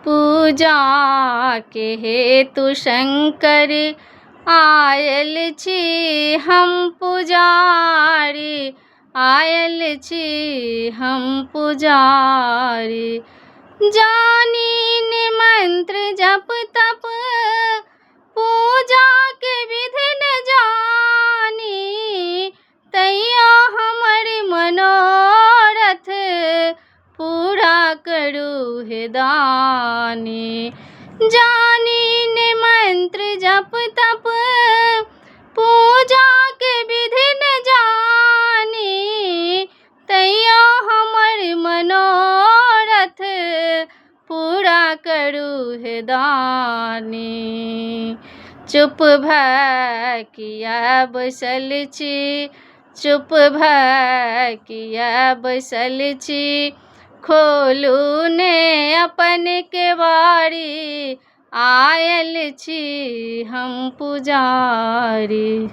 पूजा के हेतु शंकर आयल छी हम पुजारी, आयल छी हम पुजारी। जानी मंत्र जप तप पूजा के विधि न जानी, तैया हमर मनोरथ पूरा करू हे दानी। जानी मंत्र जप तप पूजा के विधि न जानी, तैया हमर मनोरथ पूरा करू हे दानी। चुप भऽ किया बैसल छी, चुप भऽ किया बैसल छी, खोलू ने अपन केवाड़ी, आयल छी हम पुजारी।